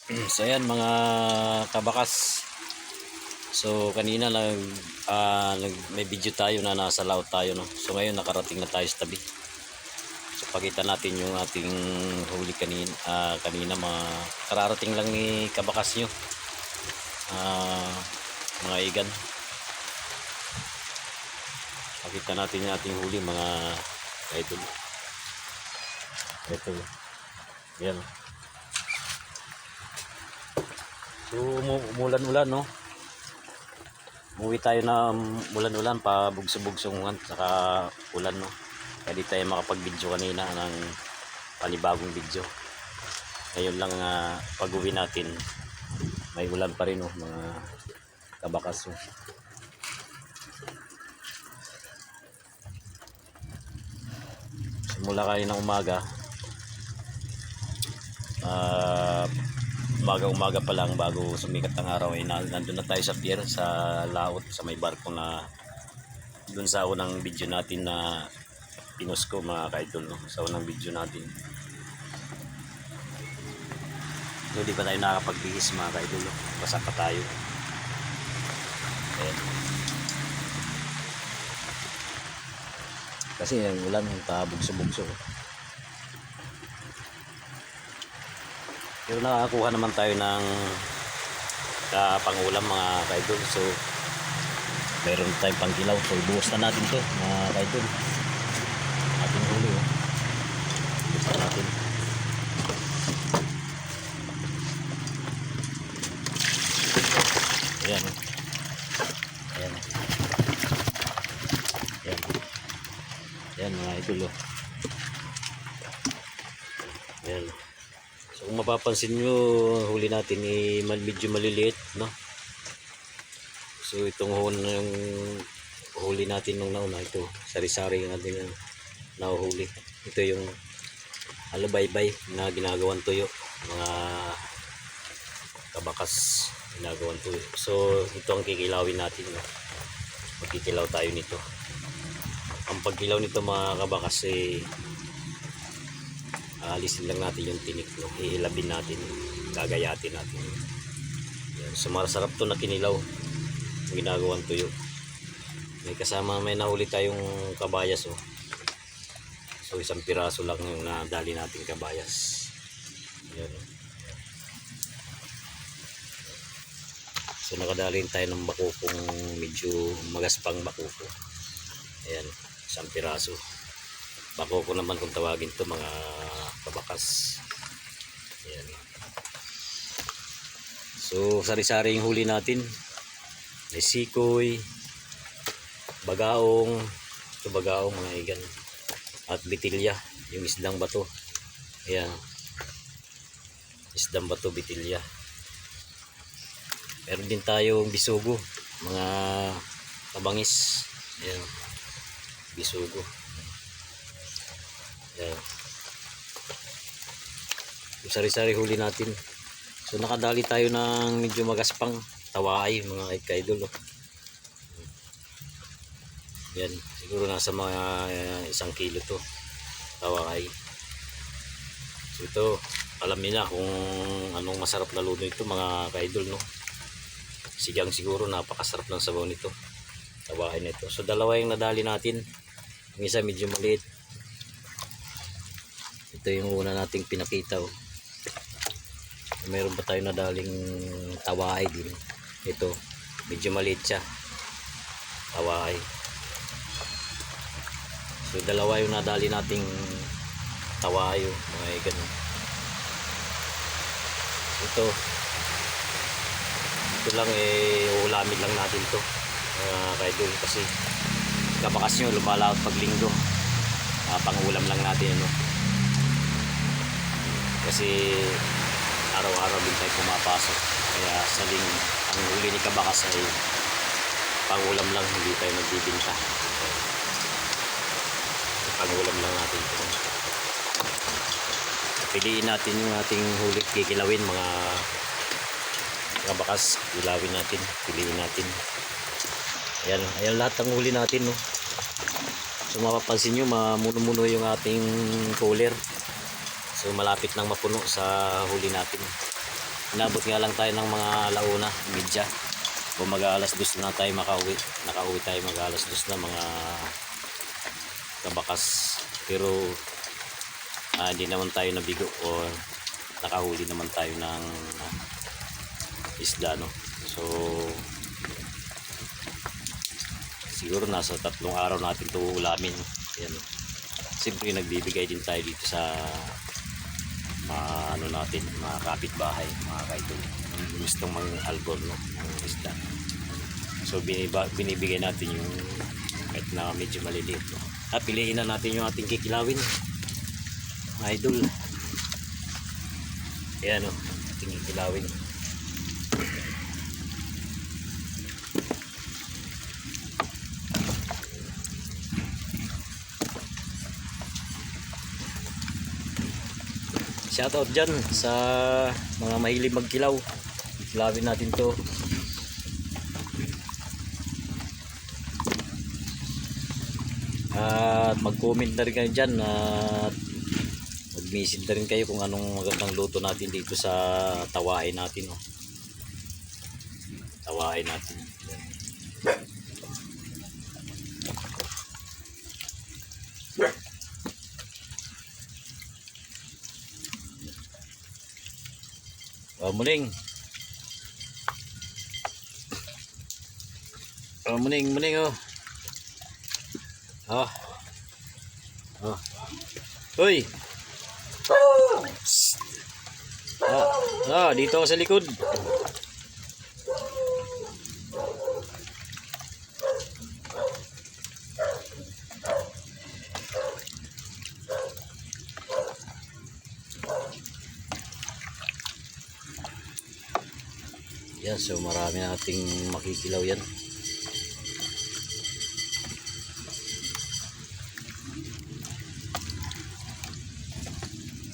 So ayan mga kabakas. So kanina may video tayo na nasa laut tayo, no. So ngayon nakarating na tayo sa tabi. So pakita natin yung ating huli kanina mga kararating lang ni kabakas nyo. Mga igan. Pakita natin yung ating huli mga idol. Ito. Yan. So umulan-ulan, no. Umuwi tayo na ulan-ulan, pa bugso-bugsongan saka ulan, no. Kaya di tayo makapag-video kanina ng panibagong video. Ngayon lang pag-uwi natin may ulan pa rin, no, mga kabakas, no. Simula kanina umaga, umaga pa lang bago sumikat ang araw ay nandun na tayo sa pier sa laot, sa may barko na dun sa unang video natin na pinost ko mga kaidol, no? Sa unang video natin. So di pa tayo nakakapagbihis mga kaidol, no? Basa pa tayo. Ayan. Kasi yung ulan pabugso-bugso. Pero nakakuha naman tayo ng pangulam mga kaidol. So meron tayong pangkilaw. So ibuhos na natin to mga kaidol. Ating huli, oh. Ibuhos na natin. Ayan, oh. Ayan. Ayan. Ayan mga idol, oh. Ayan. So kung mapapansin nyo, huli natin medyo maliliit, no. So itong huli natin nung nauna, ito sari-sari natin yung nahuhuli. Ito yung alabaybay na ginagawang tuyo, mga kabakas, ginagawang tuyo. So ito ang kikilawin natin, no? Magkikilaw tayo nito. Ang pagkilaw nito mga kabakas alisin lang natin yung tinik, no? Iilabin natin, gagayatin natin. Yan. So masarap to na kinilaw, ginagawang tuyo. May nahuli tayong kabayas, oh. So isang piraso lang yung nadali natin kabayas. Yan. So nakadalhin tayo ng bakukong medyo magaspang bakuko. Ayan, isang piraso. Bakuko naman kung tawagin to mga kabakas. Ayan. So sari-sari yung huli natin. May sikoy, bagaong, ito bagaong mga igan, at bitilya, yung isdang bato. Ayan, isdang bato, bitilya. Meron din tayong bisugo, mga kabangis. Ayan, bisugo. Ayan. Yung sari-sari huli natin. So nakadali tayo ng medyo magaspang tawaay mga kaidol, oh. Yan, siguro nasa mga 1 kilo to tawaay. So ito, alam niyo na kung anong masarap na luto ito mga kaidol, no. Sigang siguro, napakasarap ng sabaw nito, tawaay nito. So dalawa yung nadali natin, yung isa medyo maliit. Ito yung una nating pinakita, oh. Mayroon pa tayo nadaling tawaay din. Ito medyo maliit siya, tawaay. So dalawa yung nadali nating tawaay, oh, mga ganun. Ito lang ulamin lang natin to kaidol, kasi kabakas nyo lumalaot pag linggo. Pangulam lang natin, ano, kasi araw-araw din tayo pumapasok, kaya saling ang huli ni kabakas ay pangulam lang, hindi tayo nagbibinta. Pangulam lang natin ito. Piliin natin yung ating huli, kikilawin mga kabakas, ilawin natin, piliin natin. Ayan lahat ng huli natin, no. So mapapansin nyo, mamuno-muno yung ating cooler. So malapit nang mapuno sa huli natin. inabot nga lang tayo ng mga alauna, media. O mag-aalas 2 na tayo makauwi. Nakauwi tayo mag-aalas 2 na mga kabakas. Pero hindi naman tayo nabigo o nakahuli naman tayo ng isda, no. So siguro nasa 3 araw natin ito ulamin. Ayan. Siyempre nagbibigay din tayo dito sa ano natin, mga kapitbahay, mga kaidol, gustong mang-albor, no, ng isda. So binibigay natin yung kahit na medyo maliliit, no. Piliin na natin yung ating kikilawin, mga idol. Ayan, no, ating kikilawin. Shoutout dyan sa mga mahilig magkilaw. Kilawin natin to. At mag-comment na rin kayo dyan at mag-message na rin kayo kung anong magandang luto natin dito sa tawain natin, oh. Tawain natin. Muning. Muning, oh. Hoy. Dito ako sa likod. Yan, so marami nating makikilaw yan.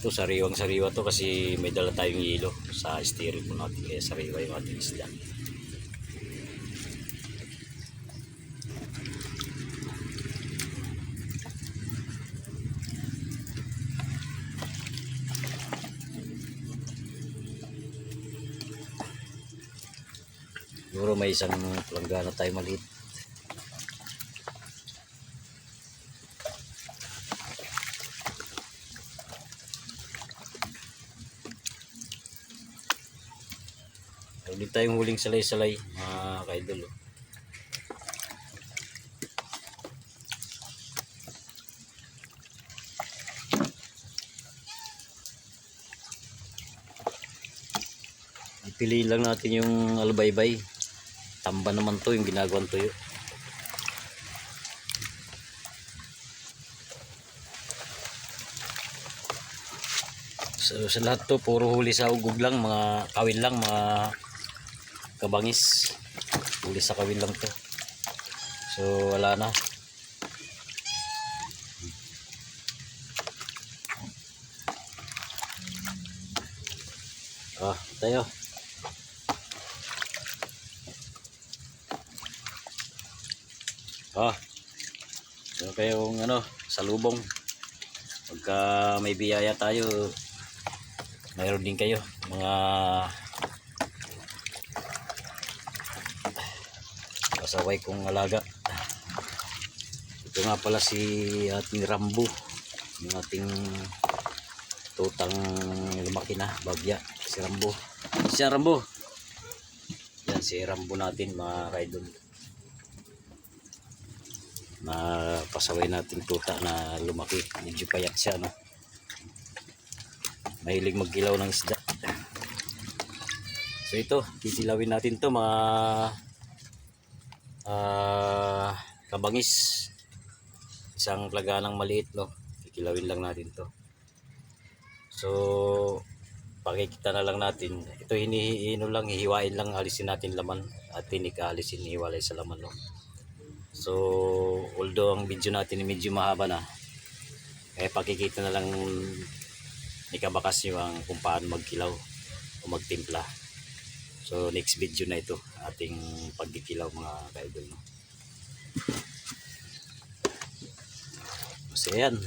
Ito sariwang-sariwa to kasi may dala tayong yelo sa steering po natin, kaya sariwa yung ating isda. Siguro may isang planggana tayo maliit. Hindi tayong huling salay-salay, mga kaidol, oh. Piliin lang natin yung albaybay. Tamba naman to yung ginagawang tuyo. So sa lahat to puro huli sa ugog lang, mga kawin lang, mga kabangis. Huli sa kawin lang to. So wala na. Tayo. So kayong salubong. Pagka may biyaya tayo, mayroon din kayo mga pasaway kong alaga. Ito nga pala si ating Rambo, yung ating tutang lumaki na bagya, si Rambo. Siya Rambo. Yan si Rambo natin, mga kaidol. Na pasaway natin tuta na lumaki, medyo payat siya, no. Mahilig magkilaw ng isda. So ito, kisilawin natin to, mga kabangis. Isang plaganang maliit, no. Kikilawin lang natin to. So pakikita na lang natin. Ito lang, hihiwain lang, alisin natin laman at tinik alisin, hiwalay sa laman, no. So although ang video natin medyo mahaba na, kaya pakikita na lang ni kabakas nyo kung paano magkilaw o magtimpla. So next video na ito, ating pagkikilaw, mga kaidol, no? So yan,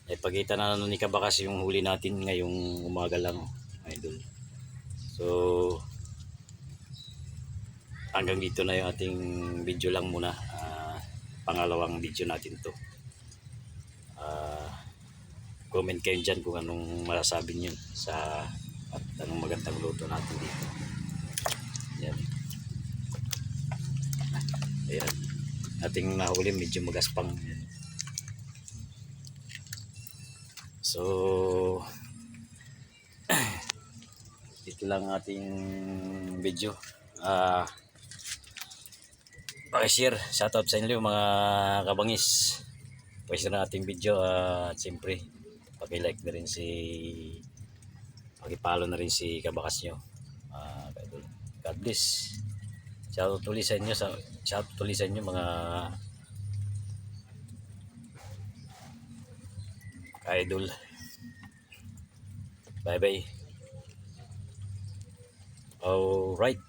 Ipakita na ni Kabakas yung huli natin ngayong umaga lang, idol. So hanggang dito na yung ating video lang muna. Pangalawang video natin to. Comment kayo dyan kung anong masasabi nyo sa at anong magandang luto natin dito. Yan. Ayan. Ating nahuli medyo magaspang. So dito lang ating video. Pakishare, shoutout sa inyo mga kabangis. Pakishare na ating video at siyempre paki-like na rin paki-follow na rin si Kabakas nyo. God bless. Shoutout ulit sa inyo mga idol. Bye bye. All right.